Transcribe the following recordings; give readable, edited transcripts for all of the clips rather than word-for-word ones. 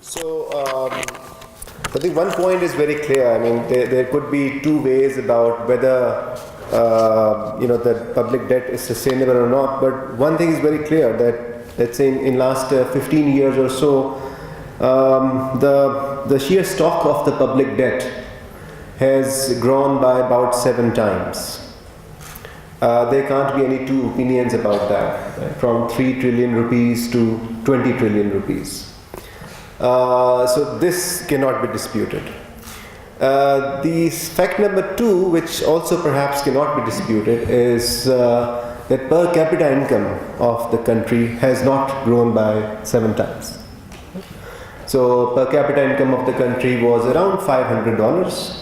I think one point is very clear. I mean, there could be two ways about whether the public debt is sustainable or not. But one thing is very clear that, let's say, in last 15 years or so, the sheer stock of the public debt has grown by about 7 times. There can't be any two opinions about that, right? From 3 trillion rupees to 20 trillion rupees. So this cannot be disputed. The fact number 2, which also perhaps cannot be disputed, is that per capita income of the country has not grown by 7 times. So per capita income of the country was around $500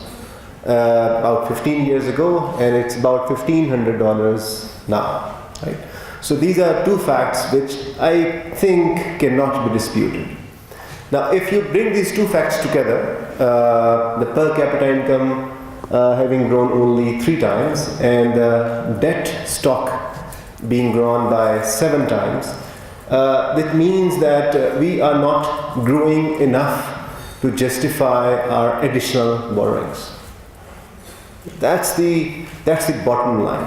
about 15 years ago, and it's about $1,500 now. Right? So these are two facts which I think cannot be disputed. Now, if you bring these two facts together, the per capita income having grown only 3 times and the debt stock being grown by 7 times, that means that we are not growing enough to justify our additional borrowings. That's the bottom line.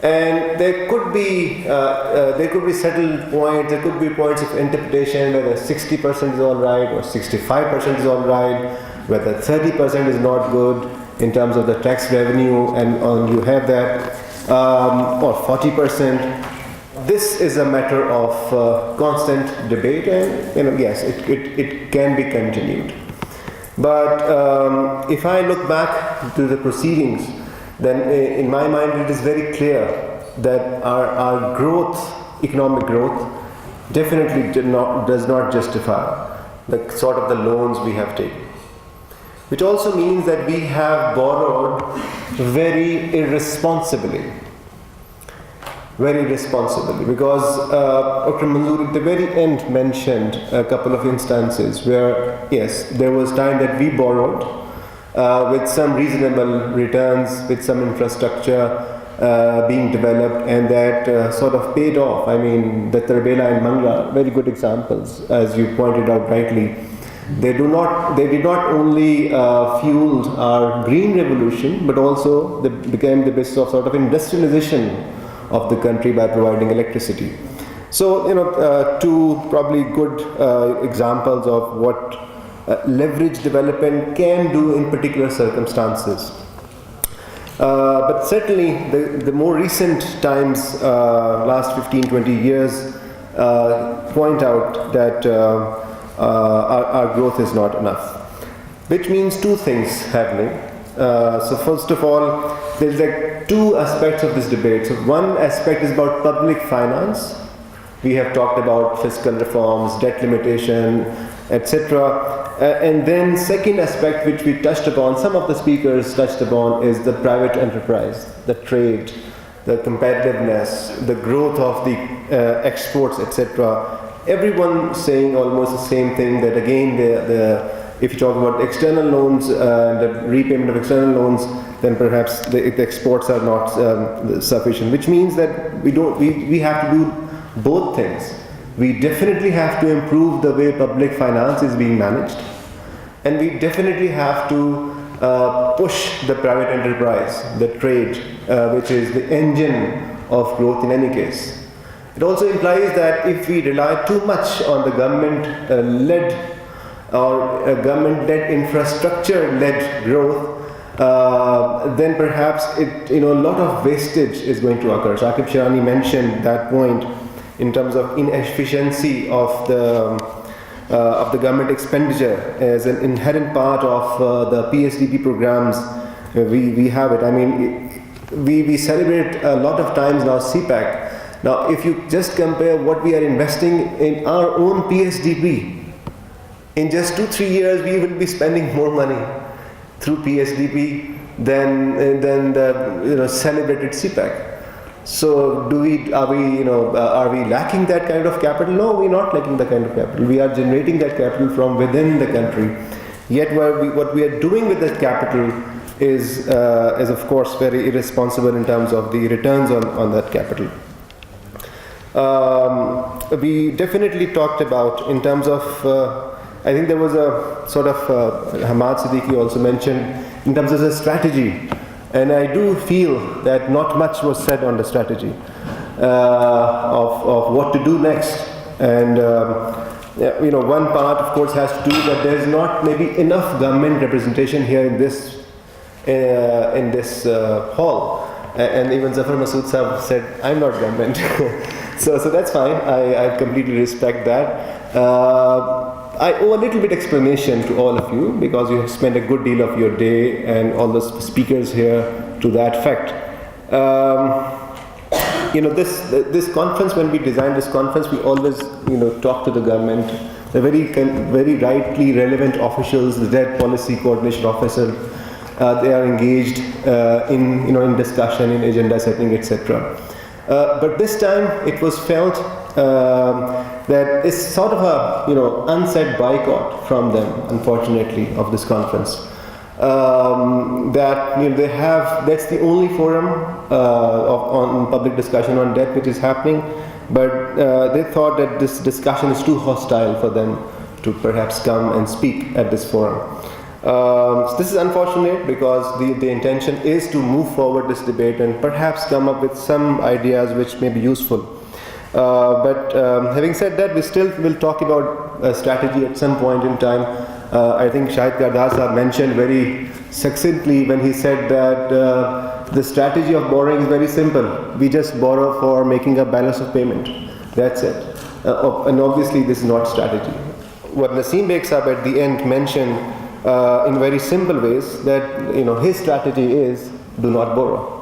And there could be settled points, there could be points of interpretation whether 60% is all right or 65% is all right, whether 30% is not good in terms of the tax revenue, and you have that, or 40%. This is a matter of constant debate, and yes, it can be continued. But if I look back to the proceedings, then in my mind it is very clear that our growth, economic growth, definitely does not justify the sort of the loans we have taken. Which also means that we have borrowed very irresponsibly. Very irresponsibly, because Dr. Manzoor at the very end mentioned a couple of instances where, yes, there was time that we borrowed with some reasonable returns, with some infrastructure being developed, and that sort of paid off. I mean, the Tarbela and Mangla, very good examples, as you pointed out rightly. They did not only fueled our green revolution, but also they became the basis of sort of industrialization of the country by providing electricity. So, two probably good examples of what leverage development can do in particular circumstances. But certainly the more recent times, last 15-20 years, point out that our growth is not enough. Which means two things happening. So first of all, there's like two aspects of this debate. So one aspect is about public finance. We have talked about fiscal reforms, debt limitation, etc. And then second aspect, which we touched upon, some of the speakers touched upon, is the private enterprise, the trade, the competitiveness, the growth of the exports, etc. Everyone saying almost the same thing, that again, if you talk about external loans, the repayment of external loans, then perhaps the exports are not sufficient, which means that we have to do both things. We definitely have to improve the way public finance is being managed, and we definitely have to push the private enterprise, the trade, which is the engine of growth in any case. It also implies that if we rely too much on the government-led or government-led infrastructure-led growth, then perhaps a lot of wastage is going to occur. Saqib Shirani mentioned that point in terms of inefficiency of the government expenditure as an inherent part of the PSDP programs. We have it. I mean, we celebrate a lot of times now CPAC. Now, if you just compare what we are investing in our own PSDP, in just 2-3 years, we will be spending more money through PSDP than the celebrated CPAC. So, are we lacking that kind of capital? No, we're not lacking that kind of capital. We are generating that capital from within the country. Yet, what we are doing with that capital is of course very irresponsible in terms of the returns on that capital. We definitely talked about in terms of I think there was a sort of, Hamad Siddiqui also mentioned, in terms of the strategy. And I do feel that not much was said on the strategy of what to do next. And one part, of course, has to do that there is not maybe enough government representation here in this hall. And even Zafar Masood Sahab said, I'm not government. so that's fine. I completely respect that. I owe a little bit explanation to all of you because you have spent a good deal of your day and all the speakers here to that fact. This conference, when we designed this conference, we always talk to the government, the very rightly relevant officials, the DED policy coordination officer. They are engaged in discussion, in agenda setting, etc. But this time it was felt that it's sort of a unsaid boycott from them, unfortunately, of this conference. That's the only forum on public discussion on debt which is happening, but they thought that this discussion is too hostile for them to perhaps come and speak at this forum. So this is unfortunate because the intention is to move forward this debate and perhaps come up with some ideas which may be useful. But having said that, we still will talk about strategy at some point in time. I think Shahid Gardasa mentioned very succinctly when he said that the strategy of borrowing is very simple. We just borrow for making a balance of payment. That's it. And obviously this is not strategy. What Naseem Beg Sahab at the end mentioned in very simple ways that his strategy is do not borrow.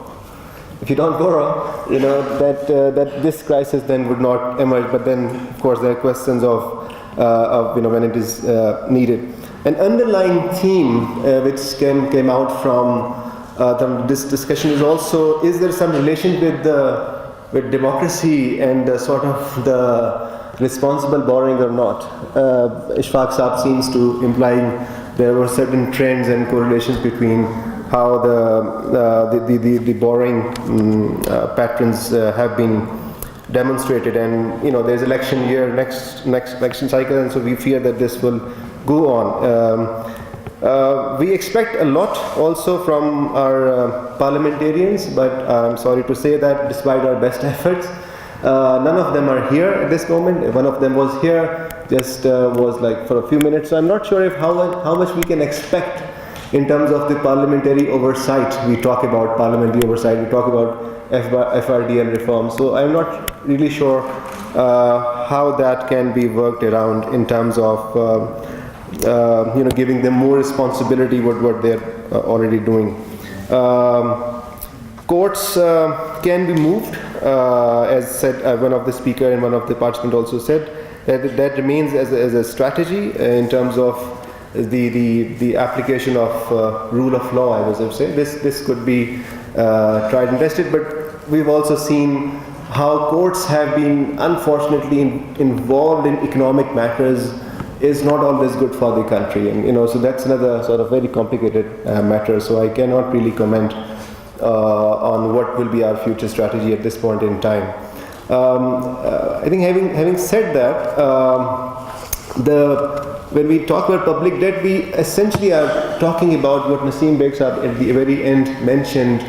If you don't borrow, that this crisis then would not emerge. But then, of course, there are questions of when it is needed. An underlying theme which came out from this discussion is also: is there some relation with democracy and sort of the responsible borrowing or not? Ishfaq Saab seems to implying there were certain trends and correlations between how the borrowing patterns have been demonstrated, and there's election year, next election cycle, and so we fear that this will go on. We expect a lot also from our parliamentarians, but I'm sorry to say that despite our best efforts, none of them are here at this moment. One of them was here, just was like for a few minutes. So I'm not sure if how much we can expect in terms of the parliamentary oversight. We talk about parliamentary oversight, we talk about FRDL reform. So I'm not really sure how that can be worked around in terms of giving them more responsibility what they're already doing. Courts can be moved, as said one of the speaker and one of the participants also said, that remains as a strategy in terms of the application of rule of law. I would say this could be tried and tested, but we've also seen how courts have been unfortunately involved in economic matters is not always good for the country, and so that's another sort of very complicated matter. So I cannot really comment on what will be our future strategy at this point in time. I think having said that, when we talk about public debt, we essentially are talking about what Naseem Beg Sahab at the very end mentioned,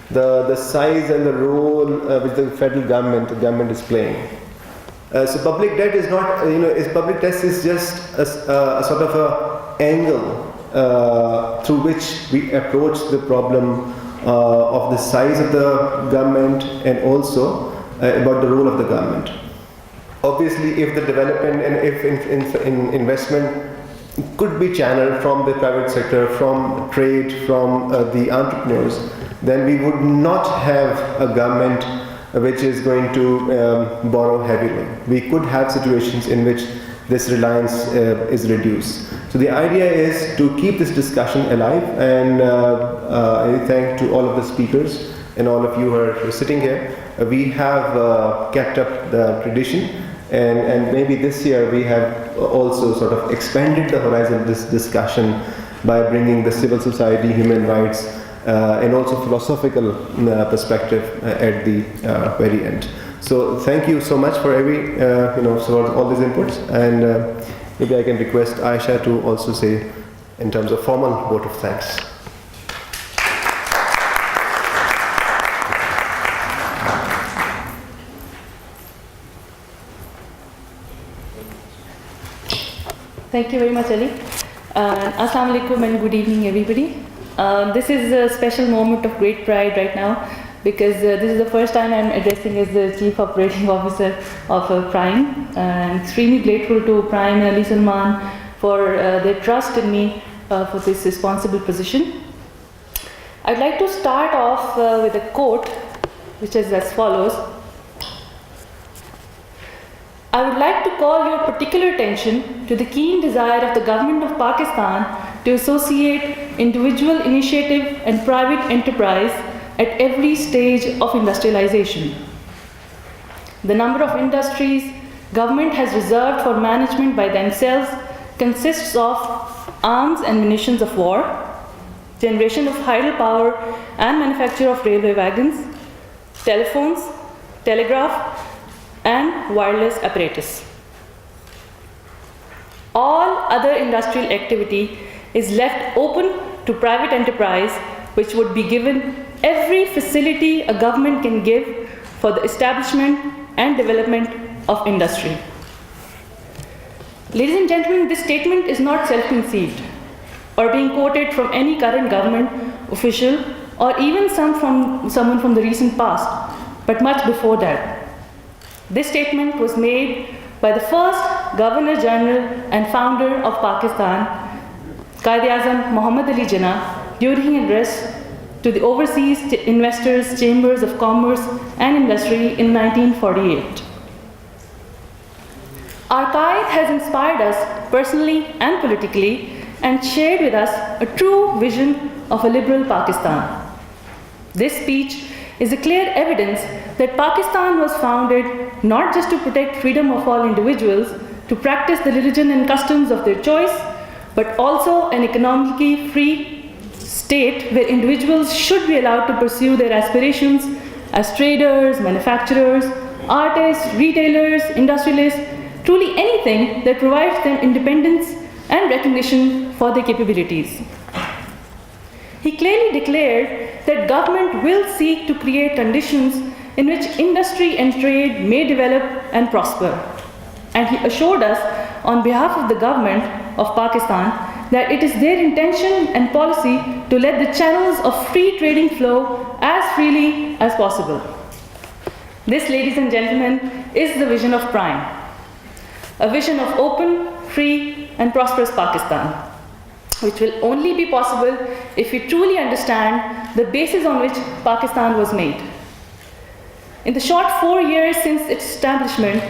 the size and the role which the federal government is playing. So public debt is not, public debt is just a sort of a angle through which we approach the problem of the size of the government and also about the role of the government. Obviously, if the development and if investment could be channeled from the private sector, from trade, from the entrepreneurs, then we would not have a government which is going to borrow heavily. We could have situations in which this reliance is reduced. So the idea is to keep this discussion alive, and I thank to all of the speakers and all of you who are sitting here. We have kept up the tradition, and maybe this year we have also sort of expanded the horizon of this discussion by bringing the civil society, human rights, and also philosophical perspective at the very end. So thank you so much for for all these inputs, and maybe I can request Ayesha to also say in terms of formal vote of thanks. Thank you very much, Ali. Assalamu alaikum and good evening, everybody. This is a special moment of great pride right now because this is the first time I'm addressing as the Chief Operating Officer of Prime. I'm extremely grateful to Prime and Ali Salman for their trust in me for this responsible position. I'd like to start off with a quote which is as follows. I would like to call your particular attention to the keen desire of the government of Pakistan to associate individual initiative and private enterprise at every stage of industrialization. The number of industries government has reserved for management by themselves consists of arms and munitions of war, generation of hydropower and manufacture of railway wagons, telephones, telegraph, and wireless apparatus. All other industrial activity is left open to private enterprise, which would be given every facility a government can give for the establishment and development of industry. Ladies and gentlemen, this statement is not self-conceived or being quoted from any current government official or even someone from the recent past, but much before that. This statement was made by the first Governor General and founder of Pakistan, Quaid-e-Azam Muhammad Ali Jinnah, during an address to the Overseas Investors Chambers of Commerce and Industry in 1948. Our Quaid has inspired us personally and politically and shared with us a true vision of a liberal Pakistan. This speech is a clear evidence that Pakistan was founded not just to protect freedom of all individuals to practice the religion and customs of their choice, but also an economically free state where individuals should be allowed to pursue their aspirations as traders, manufacturers, artists, retailers, industrialists, truly anything that provides them independence and recognition for their capabilities. He clearly declared that government will seek to create conditions in which industry and trade may develop and prosper. And he assured us on behalf of the government of Pakistan that it is their intention and policy to let the channels of free trading flow as freely as possible. This, ladies and gentlemen, is the vision of Prime. A vision of open, free, and prosperous Pakistan, which will only be possible if we truly understand the basis on which Pakistan was made. In the short 4 years since its establishment,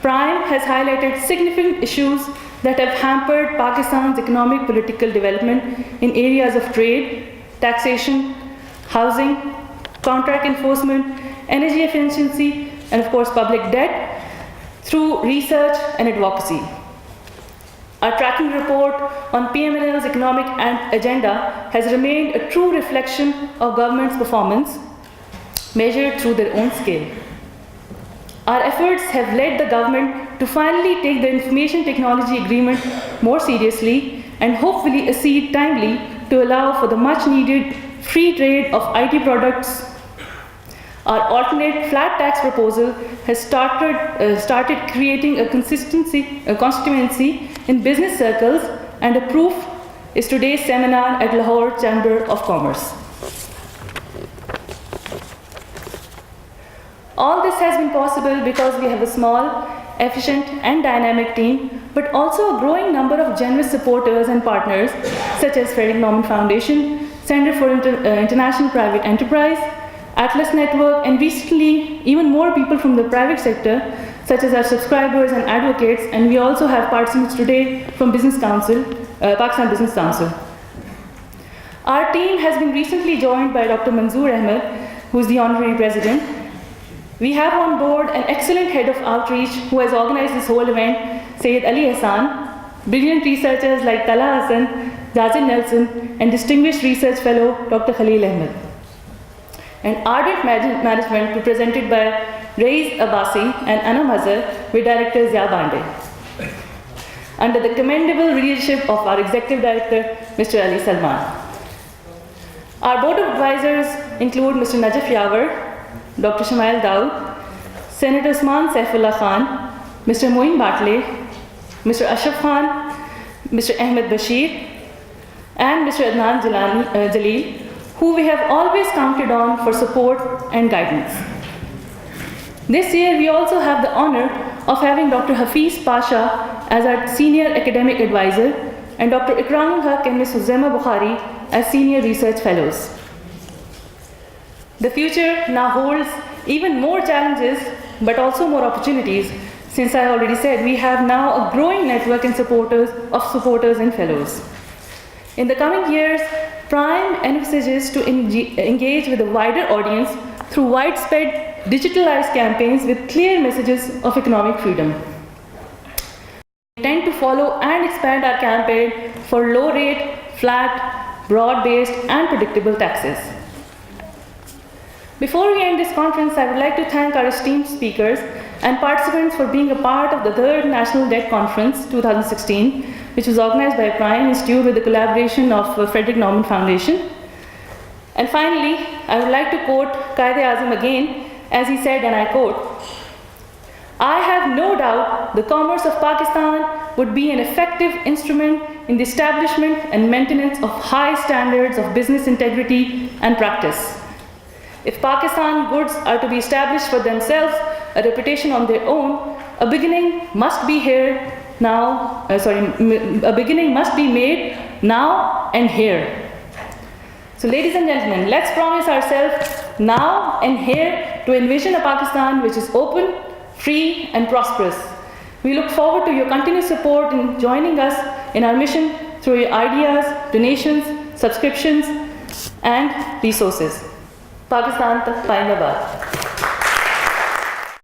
Prime has highlighted significant issues that have hampered Pakistan's economic political development in areas of trade, taxation, housing, contract enforcement, energy efficiency, and of course public debt through research and advocacy. Our tracking report on PMNL's economic agenda has remained a true reflection of government's performance, measured through their own scale. Our efforts have led the government to finally take the information technology agreement more seriously and hopefully accede timely to allow for the much needed free trade of IT products. Our alternate flat tax proposal has started creating a constituency in business circles, and a proof is today's seminar at Lahore Chamber of Commerce. All this has been possible because we have a small, efficient and dynamic team, but also a growing number of generous supporters and partners such as Frederick Norman Foundation, Center for International Private Enterprise, Atlas Network, and recently even more people from the private sector such as our subscribers and advocates, and we also have participants today from Pakistan Business Council. Our team has been recently joined by Dr. Manzoor Ahmed, who is the Honorary President. We have on board an excellent head of outreach who has organized this whole event, Syed Ali Hassan, brilliant researchers like Tala Hassan, Jazin Nelson, and distinguished research fellow Dr. Khalil Ahmed. And ardent management represented by Raiz Abbasi and Anna Mazhar with director Zia Bande. under the commendable leadership of our Executive Director, Mr. Ali Salman. Our Board of Advisors include Mr. Najaf Yawar, Dr. Shamail Daud, Senator Usman Saifullah Khan, Mr. Moin Bartley, Mr. Ashraf Khan, Mr. Ahmed Bashir, and Mr. Adnan Jaleel, who we have always counted on for support and guidance. This year, we also have the honor of having Dr. Hafiz Pasha as our Senior Academic Advisor and Dr. Ikramul Haq and Ms. Huzaima Bukhari as Senior Research Fellows. The future now holds even more challenges, but also more opportunities. Since I already said, we have now a growing network of supporters and fellows. In the coming years, Prime envisages to engage with a wider audience through widespread digitalized campaigns with clear messages of economic freedom. We intend to follow and expand our campaign for low rate, flat, broad-based and predictable taxes. Before we end this conference, I would like to thank our esteemed speakers and participants for being a part of the 3rd National Debt Conference 2016, which was organized by Prime Institute with the collaboration of Frederick Naumann Foundation. And finally, I would like to quote Quaid-e-Azam again, as he said, and I quote, "I have no doubt the commerce of Pakistan would be an effective instrument in the establishment and maintenance of high standards of business integrity and practice. If Pakistan goods are to be established for themselves a reputation on their own, a beginning must be made now and here." So ladies and gentlemen, let's promise ourselves now and here to envision a Pakistan which is open, free and prosperous. We look forward to your continued support in joining us in our mission through your ideas, donations, subscriptions and resources. Pakistan Tak Paindabad.